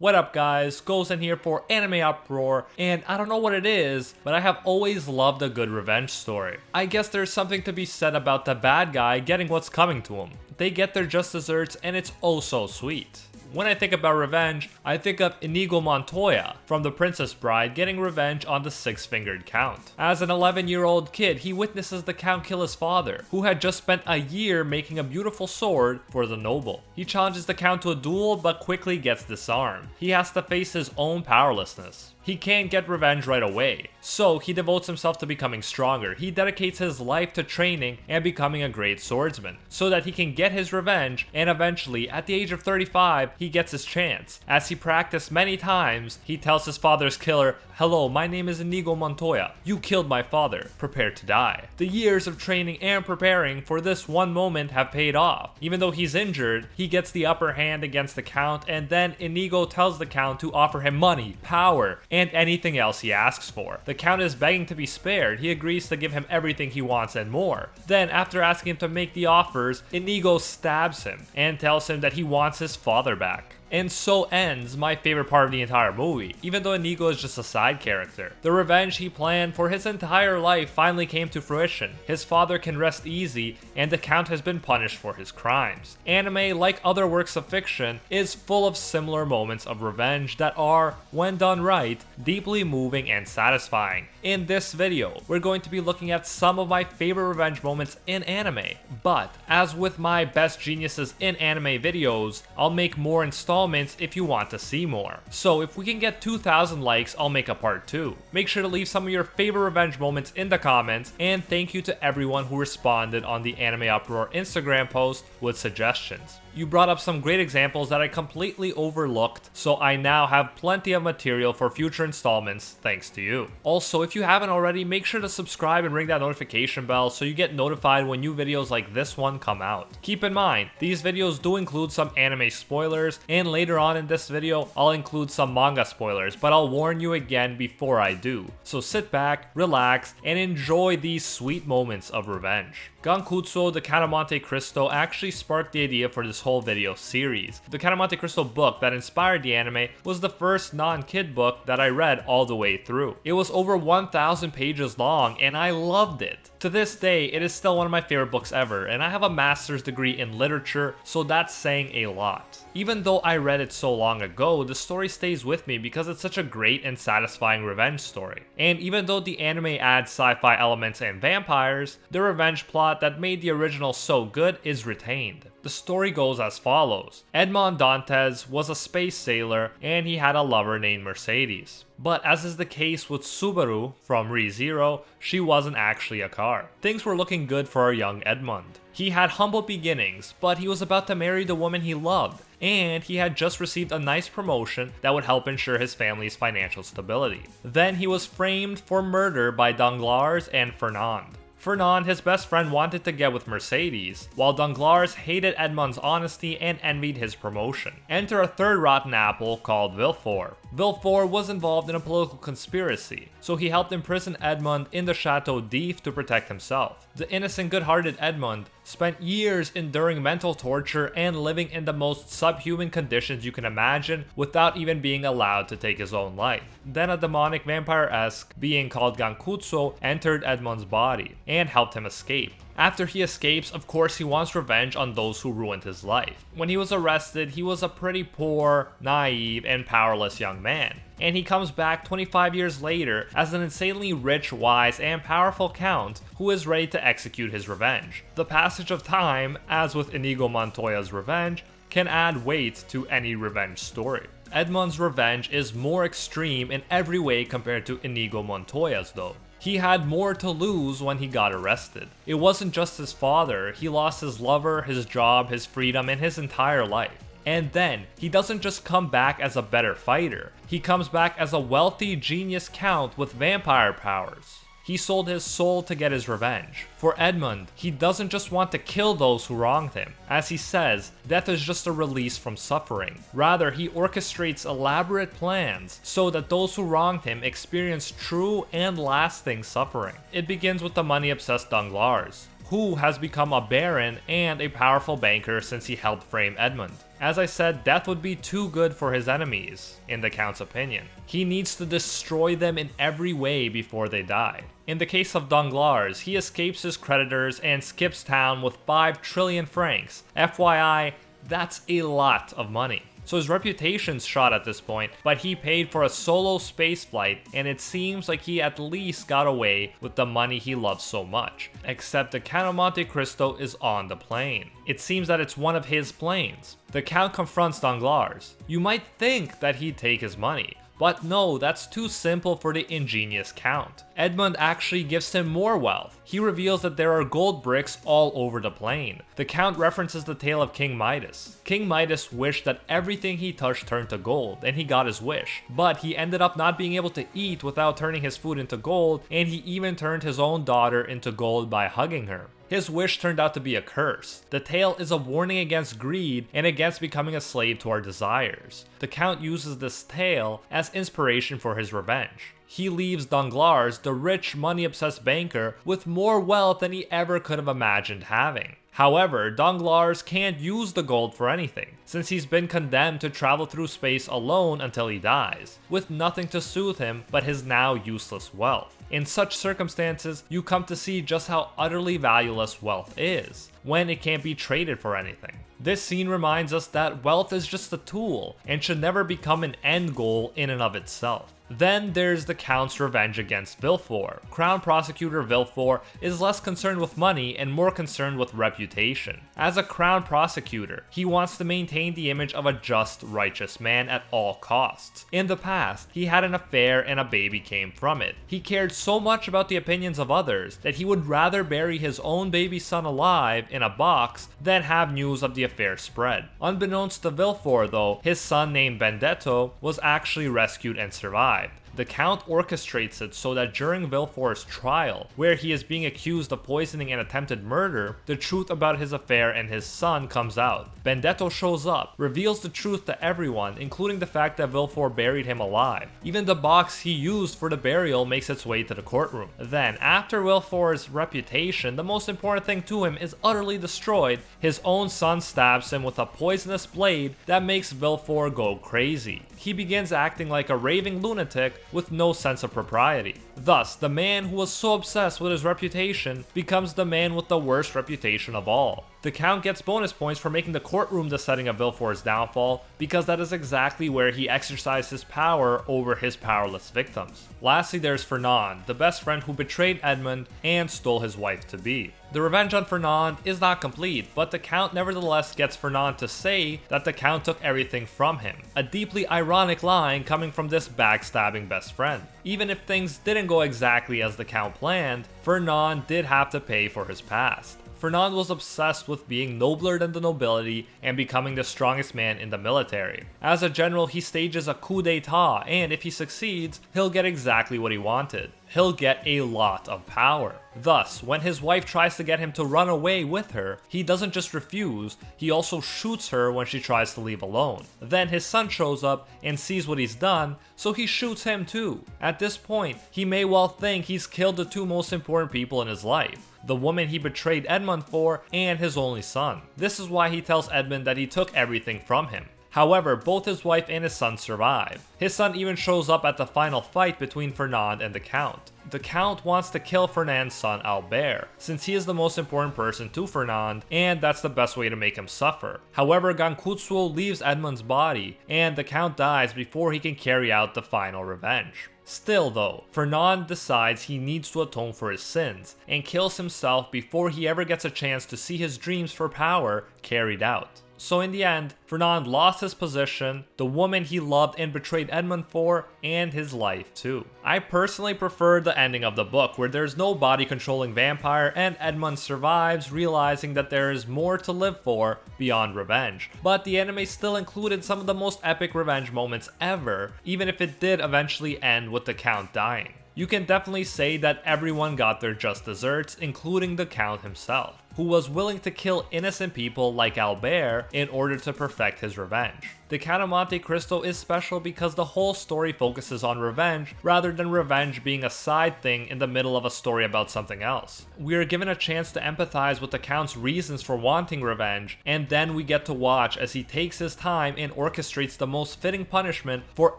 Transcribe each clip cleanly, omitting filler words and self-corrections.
What up guys, Gozen here for AnimeUproar, and I don't know what it is, but I have always loved a good revenge story. I guess there's something to be said about the bad guy getting what's coming to him. They get their just desserts and it's oh so sweet. When I think about revenge, I think of Inigo Montoya from The Princess Bride getting revenge on the six-fingered Count. As an 11-year-old kid, he witnesses the Count kill his father, who had just spent a year making a beautiful sword for the noble. He challenges the Count to a duel but quickly gets disarmed. He has to face his own powerlessness. He can't get revenge right away, so he devotes himself to becoming stronger. He dedicates his life to training and becoming a great swordsman, so that he can get his revenge, and eventually, at the age of 35, he gets his chance. As he practiced many times, he tells his father's killer, "Hello, my name is Inigo Montoya. You killed my father. Prepare to die." The years of training and preparing for this one moment have paid off. Even though he's injured, he gets the upper hand against the Count, and then Inigo tells the Count to offer him money, power, and anything else he asks for. The Count is begging to be spared. He agrees to give him everything he wants and more. Then, after asking him to make the offers, Inigo stabs him and tells him that he wants his father back. And so ends my favorite part of the entire movie, even though Inigo is just a side character. The revenge he planned for his entire life finally came to fruition. His father can rest easy, and the Count has been punished for his crimes. Anime, like other works of fiction, is full of similar moments of revenge that are, when done right, deeply moving and satisfying. In this video, we're going to be looking at some of my favorite revenge moments in anime. But, as with my best geniuses in anime videos, I'll make more installments if you want to see more. So if we can get 2,000 likes, I'll make a part 2. Make sure to leave some of your favorite revenge moments in the comments, and thank you to everyone who responded on the AnimeUproar Instagram post with suggestions. You brought up some great examples that I completely overlooked, so I now have plenty of material for future installments thanks to you. Also, if you haven't already, make sure to subscribe and ring that notification bell so you get notified when new videos like this one come out. Keep in mind, these videos do include some anime spoilers, and later on in this video, I'll include some manga spoilers, but I'll warn you again before I do. So sit back, relax, and enjoy these sweet moments of revenge. Gankutsuou, the Count of Monte Cristo actually sparked the idea for this whole video series. The Count of Monte Cristo book that inspired the anime was the first non-kid book that I read all the way through. It was over 1,000 pages long and I loved it. To this day, it is still one of my favorite books ever, and I have a master's degree in literature, so that's saying a lot. Even though I read it so long ago, the story stays with me because it's such a great and satisfying revenge story. And even though the anime adds sci-fi elements and vampires, the revenge plot that made the original so good is retained. The story goes as follows. Edmond Dantes was a space sailor and he had a lover named Mercedes. But as is the case with Subaru from Re:Zero, she wasn't actually a car. Things were looking good for our young Edmond. He had humble beginnings, but he was about to marry the woman he loved, and he had just received a nice promotion that would help ensure his family's financial stability. Then he was framed for murder by Danglars and Fernand. Fernand, his best friend, wanted to get with Mercedes, while Danglars hated Edmond's honesty and envied his promotion. Enter a third rotten apple called Villefort. Villefort was involved in a political conspiracy, so he helped imprison Edmond in the Chateau d'If to protect himself. The innocent, good-hearted Edmond spent years enduring mental torture and living in the most subhuman conditions you can imagine without even being allowed to take his own life. Then a demonic vampire-esque being called Gankutsuou entered Edmond's body and helped him escape. After he escapes, of course, he wants revenge on those who ruined his life. When he was arrested, he was a pretty poor, naive, and powerless young man. And he comes back 25 years later as an insanely rich, wise, and powerful count who is ready to execute his revenge. The passage of time, as with Inigo Montoya's revenge, can add weight to any revenge story. Edmond's revenge is more extreme in every way compared to Inigo Montoya's though. He had more to lose when he got arrested. It wasn't just his father, he lost his lover, his job, his freedom, and his entire life. And then, he doesn't just come back as a better fighter, he comes back as a wealthy genius count with vampire powers. He sold his soul to get his revenge. For Edmond, he doesn't just want to kill those who wronged him. As he says, death is just a release from suffering. Rather, he orchestrates elaborate plans so that those who wronged him experience true and lasting suffering. It begins with the money-obsessed Danglars, who has become a baron and a powerful banker since he helped frame Edmond. As I said, death would be too good for his enemies, in the Count's opinion. He needs to destroy them in every way before they die. In the case of Danglars, he escapes his creditors and skips town with 5 trillion francs. FYI, that's a lot of money. So his reputation's shot at this point, but he paid for a solo space flight, and it seems like he at least got away with the money he loves so much. Except the Count of Monte Cristo is on the plane. It seems that it's one of his planes. The Count confronts Danglars. You might think that he'd take his money, but no, that's too simple for the ingenious Count. Edmund actually gives him more wealth. He reveals that there are gold bricks all over the plane. The Count references the tale of King Midas. King Midas wished that everything he touched turned to gold, and he got his wish. But he ended up not being able to eat without turning his food into gold, and he even turned his own daughter into gold by hugging her. His wish turned out to be a curse. The tale is a warning against greed and against becoming a slave to our desires. The Count uses this tale as inspiration for his revenge. He leaves Danglars, the rich, money-obsessed banker, with more wealth than he ever could have imagined having. However, Danglars can't use the gold for anything, since he's been condemned to travel through space alone until he dies, with nothing to soothe him but his now useless wealth. In such circumstances, you come to see just how utterly valueless wealth is, when it can't be traded for anything. This scene reminds us that wealth is just a tool, and should never become an end goal in and of itself. Then there's the Count's revenge against Villefort. Crown Prosecutor Villefort is less concerned with money and more concerned with reputation. As a Crown Prosecutor, he wants to maintain the image of a just, righteous man at all costs. In the past, he had an affair and a baby came from it. He cared so much about the opinions of others that he would rather bury his own baby son alive in a box than have news of the affair spread. Unbeknownst to Villefort though, his son named Benedetto was actually rescued and survived. The Count orchestrates it so that during Villefort's trial, where he is being accused of poisoning and attempted murder, the truth about his affair and his son comes out. Benedetto shows up, reveals the truth to everyone, including the fact that Villefort buried him alive. Even the box he used for the burial makes its way to the courtroom. Then, after Villefort's reputation, the most important thing to him, is utterly destroyed, his own son stabs him with a poisonous blade that makes Villefort go crazy. He begins acting like a raving lunatic with no sense of propriety. Thus, the man who was so obsessed with his reputation becomes the man with the worst reputation of all. The Count gets bonus points for making the courtroom the setting of Villefort's downfall, because that is exactly where he exercised his power over his powerless victims. Lastly, there's Fernand, the best friend who betrayed Edmund and stole his wife-to-be. The revenge on Fernand is not complete, but the Count nevertheless gets Fernand to say that the Count took everything from him. A deeply ironic line coming from this backstabbing best friend. Even if things didn't go exactly as the Count planned, Fernand did have to pay for his past. Fernand was obsessed with being nobler than the nobility and becoming the strongest man in the military. As a general, he stages a coup d'etat, and if he succeeds, he'll get exactly what he wanted. He'll get a lot of power. Thus, when his wife tries to get him to run away with her, he doesn't just refuse, he also shoots her when she tries to leave alone. Then his son shows up and sees what he's done, so he shoots him too. At this point, he may well think he's killed the two most important people in his life, the woman he betrayed Edmund for and his only son. This is why he tells Edmund that he took everything from him. However, both his wife and his son survive. His son even shows up at the final fight between Fernand and the Count. The Count wants to kill Fernand's son Albert, since he is the most important person to Fernand, and that's the best way to make him suffer. However, Gankutsuou leaves Edmund's body, and the Count dies before he can carry out the final revenge. Still though, Fernand decides he needs to atone for his sins, and kills himself before he ever gets a chance to see his dreams for power carried out. So in the end, Fernand lost his position, the woman he loved and betrayed Edmund for, and his life too. I personally prefer the ending of the book, where there's no body controlling vampire and Edmund survives, realizing that there is more to live for beyond revenge. But the anime still included some of the most epic revenge moments ever, even if it did eventually end with the Count dying. You can definitely say that everyone got their just desserts, including the Count himself, who was willing to kill innocent people like Albert in order to perfect his revenge. The Count of Monte Cristo is special because the whole story focuses on revenge rather than revenge being a side thing in the middle of a story about something else. We are given a chance to empathize with the Count's reasons for wanting revenge, and then we get to watch as he takes his time and orchestrates the most fitting punishment for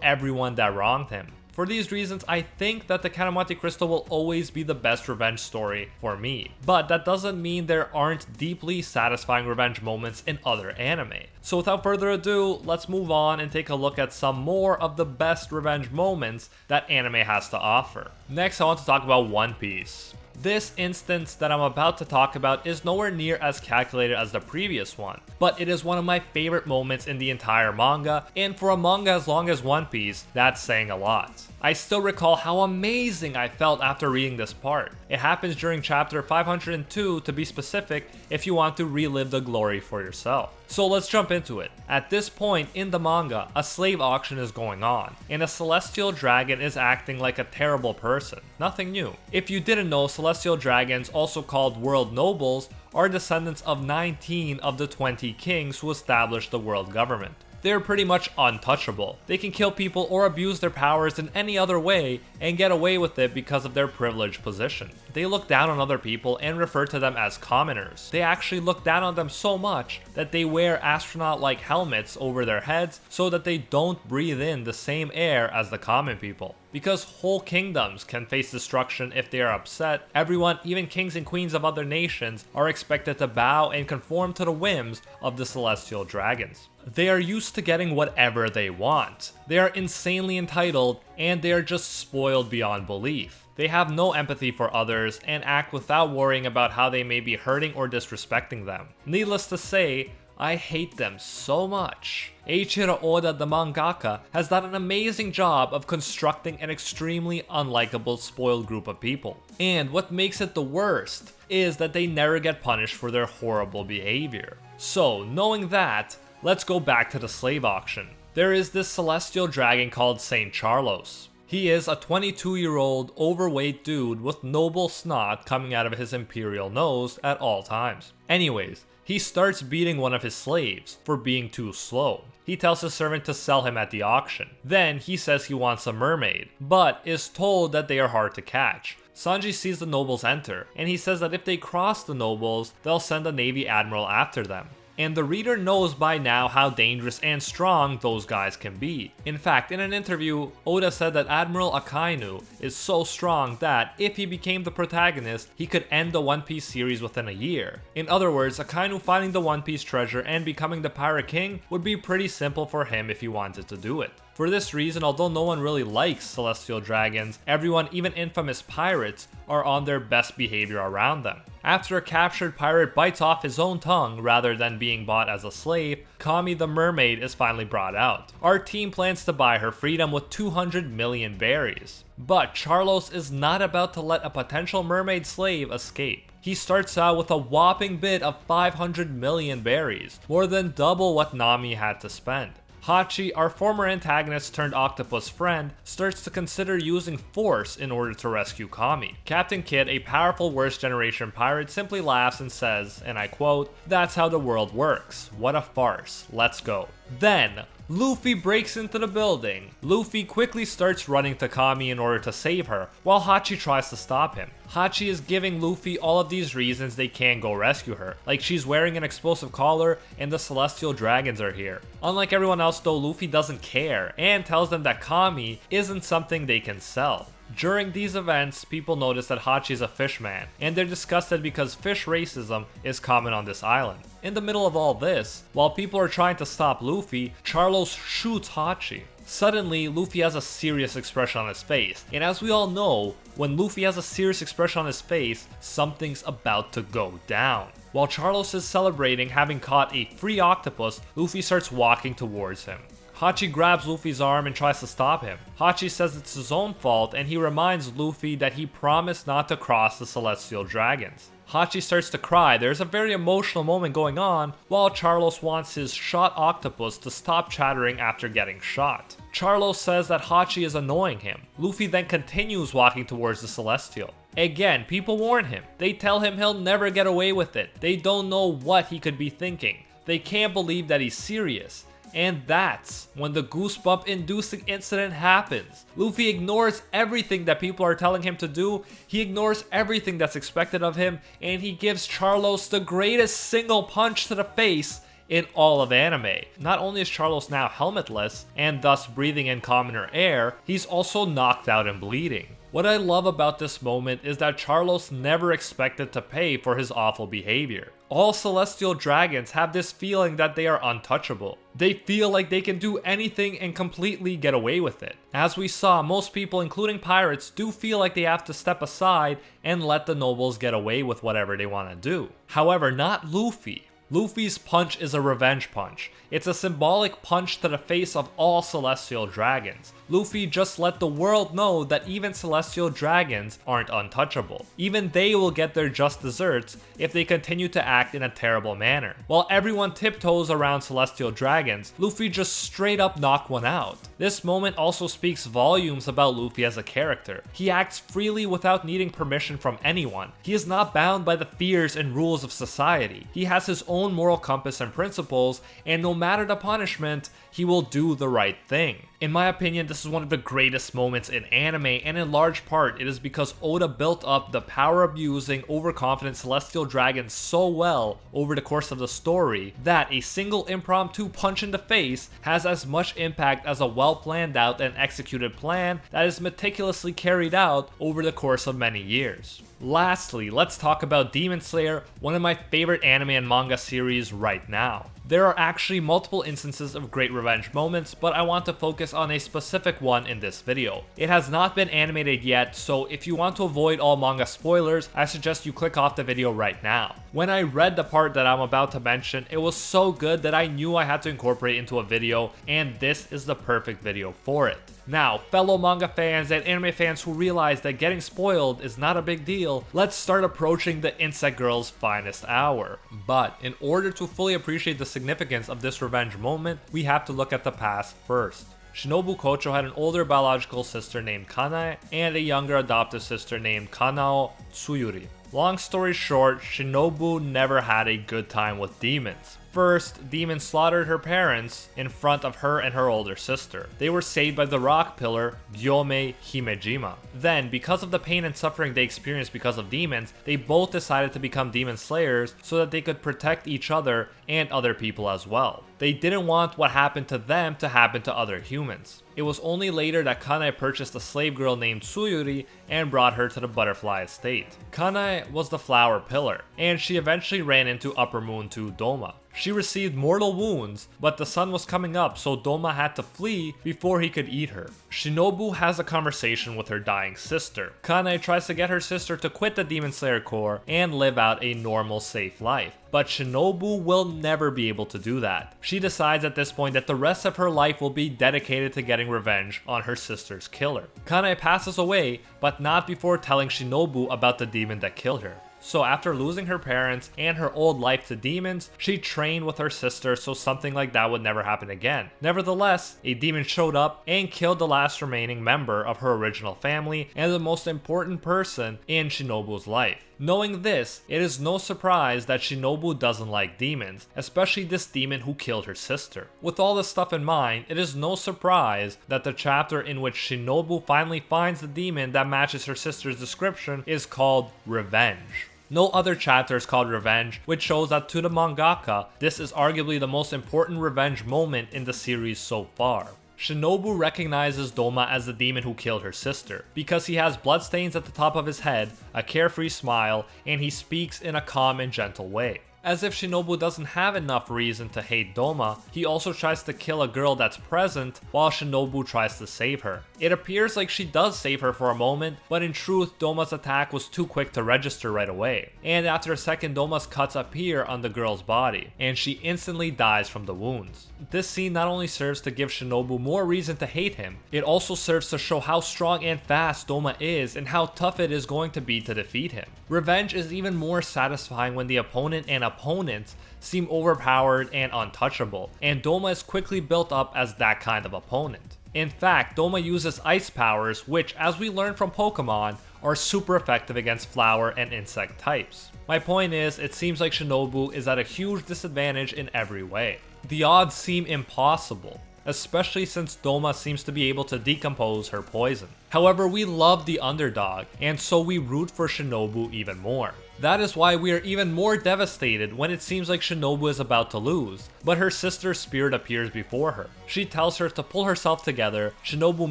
everyone that wronged him. For these reasons, I think that the Count of Monte Cristo will always be the best revenge story for me. But that doesn't mean there aren't deeply satisfying revenge moments in other anime. So without further ado, let's move on and take a look at some more of the best revenge moments that anime has to offer. Next, I want to talk about One Piece. This instance that I'm about to talk about is nowhere near as calculated as the previous one, but it is one of my favorite moments in the entire manga, and for a manga as long as One Piece, that's saying a lot. I still recall how amazing I felt after reading this part. It happens during chapter 502 to be specific if you want to relive the glory for yourself. So let's jump into it. At this point in the manga, a slave auction is going on, and a celestial dragon is acting like a terrible person. Nothing new. If you didn't know, celestial dragons, also called world nobles, are descendants of 19 of the 20 kings who established the world government. They're pretty much untouchable. They can kill people or abuse their powers in any other way and get away with it because of their privileged position. They look down on other people and refer to them as commoners. They actually look down on them so much that they wear astronaut-like helmets over their heads so that they don't breathe in the same air as the common people. Because whole kingdoms can face destruction if they are upset, everyone, even kings and queens of other nations, are expected to bow and conform to the whims of the celestial dragons. They are used to getting whatever they want. They are insanely entitled, and they are just spoiled beyond belief. They have no empathy for others and act without worrying about how they may be hurting or disrespecting them. Needless to say, I hate them so much. Eiichiro Oda, the mangaka, has done an amazing job of constructing an extremely unlikable, spoiled group of people. And what makes it the worst is that they never get punished for their horrible behavior. So, knowing that, let's go back to the slave auction. There is this celestial dragon called Saint Charlos. He is a 22-year-old overweight dude with noble snot coming out of his imperial nose at all times. Anyways, he starts beating one of his slaves for being too slow. He tells his servant to sell him at the auction. Then he says he wants a mermaid, but is told that they are hard to catch. Sanji sees the nobles enter, and he says that if they cross the nobles, they'll send a navy admiral after them. And the reader knows by now how dangerous and strong those guys can be. In fact, in an interview, Oda said that Admiral Akainu is so strong that if he became the protagonist, he could end the One Piece series within a year. In other words, Akainu finding the One Piece treasure and becoming the Pirate King would be pretty simple for him if he wanted to do it. For this reason, although no one really likes celestial dragons, everyone, even infamous pirates, are on their best behavior around them. After a captured pirate bites off his own tongue rather than being bought as a slave, Kami the mermaid is finally brought out. Our team plans to buy her freedom with 200 million berries. But Charlos is not about to let a potential mermaid slave escape. He starts out with a whopping bid of 500 million berries, more than double what Nami had to spend. Hachi, our former antagonist turned octopus friend, starts to consider using force in order to rescue Kami. Captain Kidd, a powerful worst generation pirate, simply laughs and says, and I quote, "That's how the world works. What a farce. Let's go." Then, Luffy breaks into the building. Luffy quickly starts running to Kami in order to save her, while Hachi tries to stop him. Hachi is giving Luffy all of these reasons they can't go rescue her, like she's wearing an explosive collar and the celestial dragons are here. Unlike everyone else though, Luffy doesn't care and tells them that Kami isn't something they can sell. During these events, people notice that Hachi is a fishman, and they're disgusted because fish racism is common on this island. In the middle of all this, while people are trying to stop Luffy, Charlos shoots Hachi. Suddenly, Luffy has a serious expression on his face, and as we all know, when Luffy has a serious expression on his face, something's about to go down. While Charlos is celebrating having caught a free octopus, Luffy starts walking towards him. Hachi grabs Luffy's arm and tries to stop him. Hachi says it's his own fault and he reminds Luffy that he promised not to cross the celestial dragons. Hachi starts to cry. There's a very emotional moment going on, while Charlos wants his shot octopus to stop chattering after getting shot. Charlos says that Hachi is annoying him. Luffy then continues walking towards the Celestial. Again, people warn him. They tell him he'll never get away with it. They don't know what he could be thinking. They can't believe that he's serious. And that's when the goosebump inducing incident happens. Luffy ignores everything that people are telling him to do, he ignores everything that's expected of him, and he gives Charlos the greatest single punch to the face in all of anime. Not only is Charlos now helmetless, and thus breathing in commoner air, he's also knocked out and bleeding. What I love about this moment is that Charlos never expected to pay for his awful behavior. All celestial dragons have this feeling that they are untouchable. They feel like they can do anything and completely get away with it. As we saw, most people, including pirates, do feel like they have to step aside and let the nobles get away with whatever they want to do. However, not Luffy. Luffy's punch is a revenge punch. It's a symbolic punch to the face of all celestial dragons. Luffy just let the world know that even celestial dragons aren't untouchable. Even they will get their just desserts if they continue to act in a terrible manner. While everyone tiptoes around celestial dragons, Luffy just straight up knocked one out. This moment also speaks volumes about Luffy as a character. He acts freely without needing permission from anyone. He is not bound by the fears and rules of society. He has his own moral compass and principles, and no matter the punishment, he will do the right thing. In my opinion, this is one of the greatest moments in anime, and in large part, it is because Oda built up the power-abusing, overconfident celestial dragons so well over the course of the story that a single impromptu punch in the face has as much impact as a well-planned out and executed plan that is meticulously carried out over the course of many years. Lastly, let's talk about Demon Slayer, one of my favorite anime and manga series right now. There are actually multiple instances of great revenge moments, but I want to focus on a specific one in this video. It has not been animated yet, so if you want to avoid all manga spoilers, I suggest you click off the video right now. When I read the part that I'm about to mention, it was so good that I knew I had to incorporate it into a video, and this is the perfect video for it. Now, fellow manga fans and anime fans who realize that getting spoiled is not a big deal, let's start approaching the Insect Girl's finest hour. But in order to fully appreciate the significance of this revenge moment, we have to look at the past first. Shinobu Kocho had an older biological sister named Kanae and a younger adoptive sister named Kanao Tsuyuri. Long story short, Shinobu never had a good time with demons. First, demons slaughtered her parents in front of her and her older sister. They were saved by the rock pillar Gyomei Himejima. Then, because of the pain and suffering they experienced because of demons, they both decided to become demon slayers so that they could protect each other and other people as well. They didn't want what happened to them to happen to other humans. It was only later that Kanae purchased a slave girl named Tsuyuri and brought her to the butterfly estate. Kanae was the flower pillar, and she eventually ran into Upper Moon 2 Doma. She received mortal wounds, but the sun was coming up, so Doma had to flee before he could eat her. Shinobu has a conversation with her dying sister. Kanae tries to get her sister to quit the Demon Slayer Corps and live out a normal, safe life. But Shinobu will never be able to do that. She decides at this point that the rest of her life will be dedicated to getting revenge on her sister's killer. Kanae passes away, but not before telling Shinobu about the demon that killed her. So after losing her parents and her old life to demons, she trained with her sister so something like that would never happen again. Nevertheless, a demon showed up and killed the last remaining member of her original family and the most important person in Shinobu's life. Knowing this, it is no surprise that Shinobu doesn't like demons, especially this demon who killed her sister. With all this stuff in mind, it is no surprise that the chapter in which Shinobu finally finds the demon that matches her sister's description is called Revenge. No other chapter is called Revenge, which shows that to the mangaka, this is arguably the most important revenge moment in the series so far. Shinobu recognizes Doma as the demon who killed her sister, because he has bloodstains at the top of his head, a carefree smile, and he speaks in a calm and gentle way. As if Shinobu doesn't have enough reason to hate Doma, he also tries to kill a girl that's present while Shinobu tries to save her. It appears like she does save her for a moment, but in truth, Doma's attack was too quick to register right away. And after a second, Doma's cuts appear on the girl's body, and she instantly dies from the wounds. This scene not only serves to give Shinobu more reason to hate him, it also serves to show how strong and fast Doma is and how tough it is going to be to defeat him. Revenge is even more satisfying when the opponent and opponents seem overpowered and untouchable, and Doma is quickly built up as that kind of opponent. In fact, Doma uses ice powers, which, as we learned from Pokemon, are super effective against flower and insect types. My point is, it seems like Shinobu is at a huge disadvantage in every way. The odds seem impossible, especially since Doma seems to be able to decompose her poison. However, we love the underdog, and so we root for Shinobu even more. That is why we are even more devastated when it seems like Shinobu is about to lose, but her sister's spirit appears before her. She tells her to pull herself together. Shinobu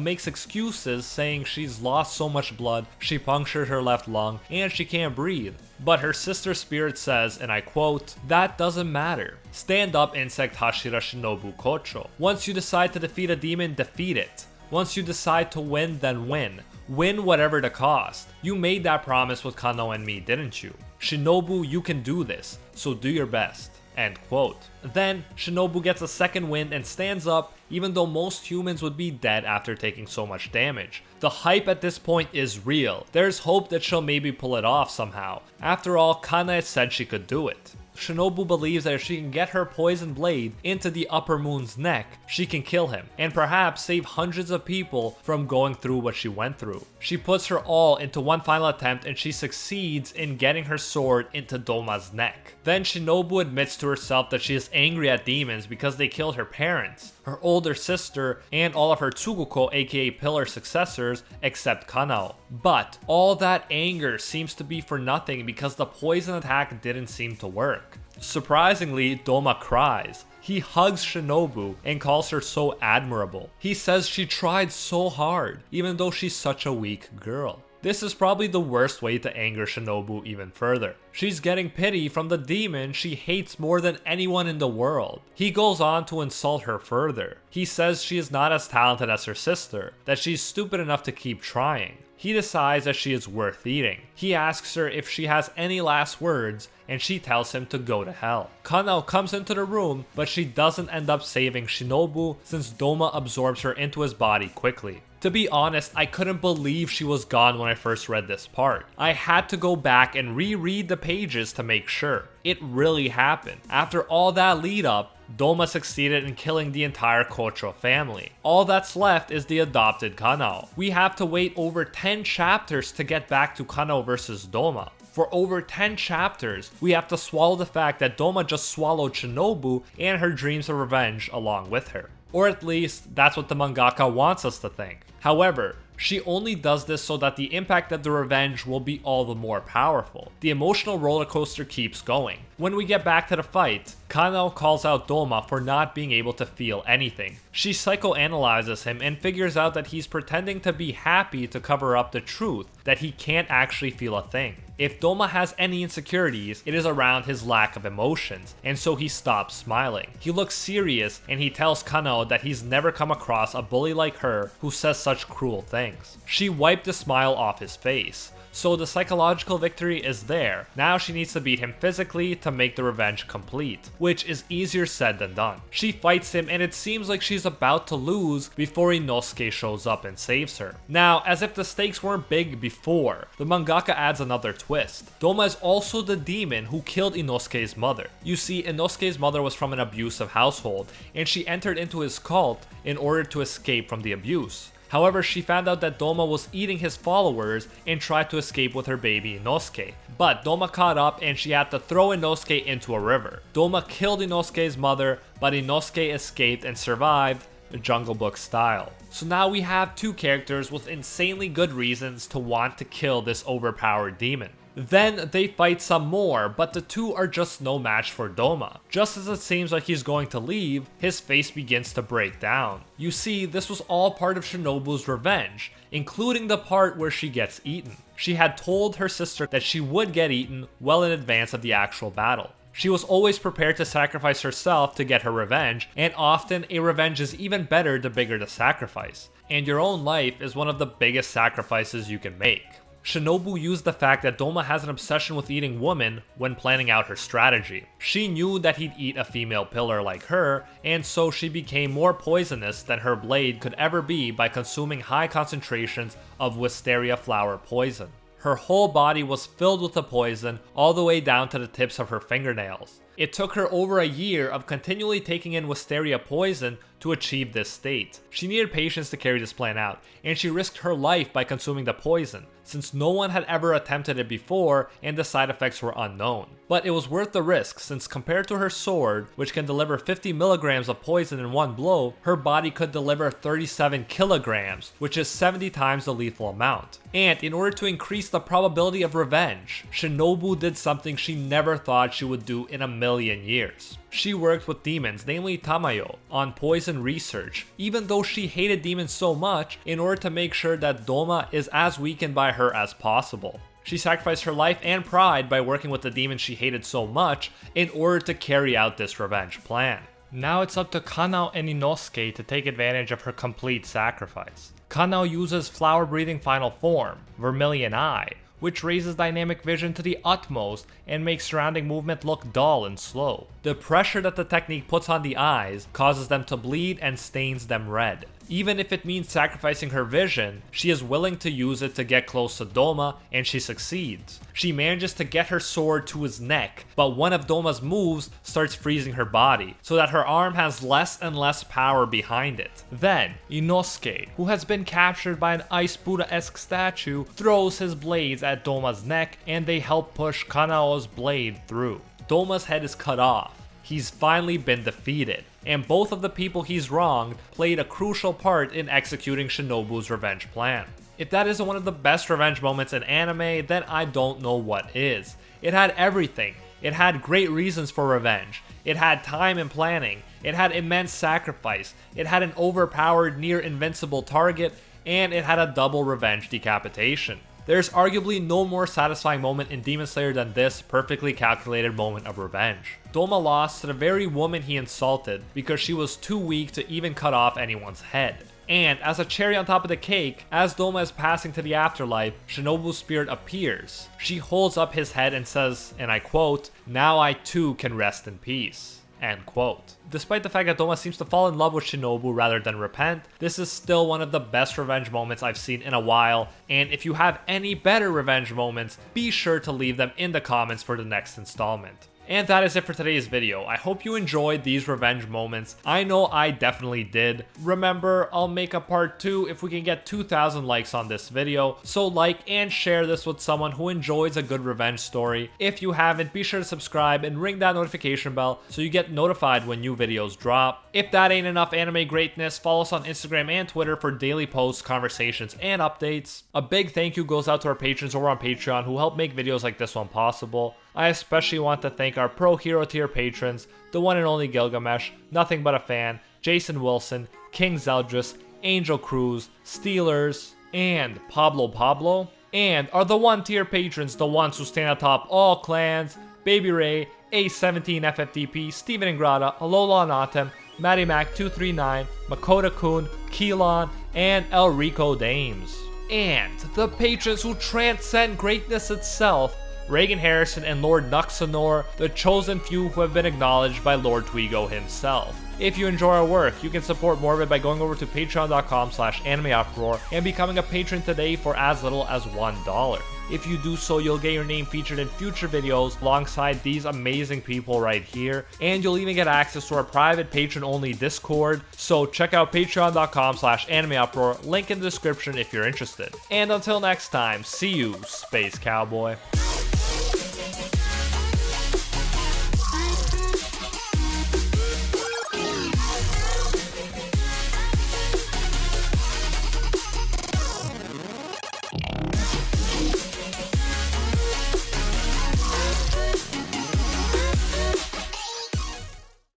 makes excuses saying she's lost so much blood, she punctured her left lung, and she can't breathe. But her sister's spirit says, and I quote, "That doesn't matter. Stand up, insect Hashira Shinobu Kocho. Once you decide to defeat a demon, defeat it. Once you decide to win, then win. Win whatever the cost. You made that promise with Kano and me, didn't you? Shinobu, you can do this, so do your best." End quote. Then, Shinobu gets a second win and stands up, even though most humans would be dead after taking so much damage. The hype at this point is real. There's hope that she'll maybe pull it off somehow. After all, Kana said she could do it. Shinobu believes that if she can get her poison blade into the Upper Moon's neck, she can kill him, and perhaps save hundreds of people from going through what she went through. She puts her all into one final attempt and she succeeds in getting her sword into Doma's neck. Then Shinobu admits to herself that she is angry at demons because they killed her parents, her older sister, and all of her Tsuguko aka pillar successors except Kanao. But all that anger seems to be for nothing because the poison attack didn't seem to work. Surprisingly, Doma cries. He hugs Shinobu and calls her so admirable. He says she tried so hard, even though she's such a weak girl. This is probably the worst way to anger Shinobu even further. She's getting pity from the demon she hates more than anyone in the world. He goes on to insult her further. He says she is not as talented as her sister, that she's stupid enough to keep trying. He decides that she is worth eating. He asks her if she has any last words, and she tells him to go to hell. Kanao comes into the room, but she doesn't end up saving Shinobu since Doma absorbs her into his body quickly. To be honest, I couldn't believe she was gone when I first read this part. I had to go back and reread the pages to make sure. It really happened. After all that lead up, Doma succeeded in killing the entire Kocho family. All that's left is the adopted Kanao. We have to wait over 10 chapters to get back to Kanao versus Doma. For over 10 chapters, we have to swallow the fact that Doma just swallowed Shinobu and her dreams of revenge along with her. Or at least, that's what the mangaka wants us to think. However, she only does this so that the impact of the revenge will be all the more powerful. The emotional roller coaster keeps going. When we get back to the fight, Kanao calls out Doma for not being able to feel anything. She psychoanalyzes him and figures out that he's pretending to be happy to cover up the truth, that he can't actually feel a thing. If Doma has any insecurities, it is around his lack of emotions, and so he stops smiling. He looks serious and he tells Kanao that he's never come across a bully like her who says such cruel things. She wiped the smile off his face. So the psychological victory is there. Now she needs to beat him physically to make the revenge complete, which is easier said than done. She fights him and it seems like she's about to lose before Inosuke shows up and saves her. Now, as if the stakes weren't big before, the mangaka adds another twist. Doma is also the demon who killed Inosuke's mother. You see, Inosuke's mother was from an abusive household, and she entered into his cult in order to escape from the abuse. However, she found out that Doma was eating his followers and tried to escape with her baby Inosuke. But Doma caught up and she had to throw Inosuke into a river. Doma killed Inosuke's mother, but Inosuke escaped and survived, Jungle Book style. So now we have two characters with insanely good reasons to want to kill this overpowered demon. Then they fight some more, but the two are just no match for Doma. Just as it seems like he's going to leave, his face begins to break down. You see, this was all part of Shinobu's revenge, including the part where she gets eaten. She had told her sister that she would get eaten well in advance of the actual battle. She was always prepared to sacrifice herself to get her revenge, and often a revenge is even better the bigger the sacrifice. And your own life is one of the biggest sacrifices you can make. Shinobu used the fact that Doma has an obsession with eating women when planning out her strategy. She knew that he'd eat a female pillar like her, and so she became more poisonous than her blade could ever be by consuming high concentrations of wisteria flower poison. Her whole body was filled with the poison all the way down to the tips of her fingernails. It took her over a year of continually taking in wisteria poison to achieve this state. She needed patience to carry this plan out, and she risked her life by consuming the poison, since no one had ever attempted it before and the side effects were unknown. But it was worth the risk, since compared to her sword, which can deliver 50 milligrams of poison in one blow, her body could deliver 37 kilograms, which is 70 times the lethal amount. And in order to increase the probability of revenge, Shinobu did something she never thought she would do in a million years. She worked with demons, namely Tamayo, on poison research, even though she hated demons so much, in order to make sure that Doma is as weakened by her as possible. She sacrificed her life and pride by working with the demons she hated so much in order to carry out this revenge plan. Now it's up to Kanao and Inosuke to take advantage of her complete sacrifice. Kanao uses flower-breathing final form, Vermilion Eye, which raises dynamic vision to the utmost and makes surrounding movement look dull and slow. The pressure that the technique puts on the eyes causes them to bleed and stains them red. Even if it means sacrificing her vision, she is willing to use it to get close to Doma, and she succeeds. She manages to get her sword to his neck, but one of Doma's moves starts freezing her body, so that her arm has less and less power behind it. Then, Inosuke, who has been captured by an Ice Buddha-esque statue, throws his blades at Doma's neck, and they help push Kanao's blade through. Doma's head is cut off. He's finally been defeated, and both of the people he's wronged played a crucial part in executing Shinobu's revenge plan. If that isn't one of the best revenge moments in anime, then I don't know what is. It had everything. It had great reasons for revenge. It had time and planning. It had immense sacrifice. It had an overpowered, near invincible target, and it had a double revenge decapitation. There's arguably no more satisfying moment in Demon Slayer than this perfectly calculated moment of revenge. Doma lost to the very woman he insulted because she was too weak to even cut off anyone's head. And as a cherry on top of the cake, as Doma is passing to the afterlife, Shinobu's spirit appears. She holds up his head and says, and I quote, "Now I too can rest in peace." End quote. Despite the fact that Doma seems to fall in love with Shinobu rather than repent, this is still one of the best revenge moments I've seen in a while, and if you have any better revenge moments, be sure to leave them in the comments for the next installment. And that is it for today's video. I hope you enjoyed these revenge moments. I know I definitely did. Remember, I'll make a part 2 if we can get 2,000 likes on this video. So like and share this with someone who enjoys a good revenge story. If you haven't, be sure to subscribe and ring that notification bell so you get notified when new videos drop. If that ain't enough anime greatness, follow us on Instagram and Twitter for daily posts, conversations, and updates. A big thank you goes out to our patrons over on Patreon who help make videos like this one possible. I especially want to thank our Pro Hero tier patrons, the one and only Gilgamesh, Nothing But a Fan, Jason Wilson, King Zeldris, Angel Cruz, Steelers, and Pablo, and are the 1 tier patrons, the ones who stand atop all clans, Baby Ray, A17 FFDP, Steven Ingrata, Alola Anatem, Matty Mac 239, Makoto Kun, Keelan, and El Rico Dames. And the patrons who transcend greatness itself, Reagan Harrison and Lord Nuxanor, the chosen few who have been acknowledged by Lord Twigo himself. If you enjoy our work, you can support more of it by going over to patreon.com/AnimeUproar and becoming a patron today for as little as $1. If you do so, you'll get your name featured in future videos alongside these amazing people right here, and you'll even get access to our private patron-only Discord, so check out patreon.com/AnimeUproar, link in the description if you're interested. And until next time, see you, Space Cowboy.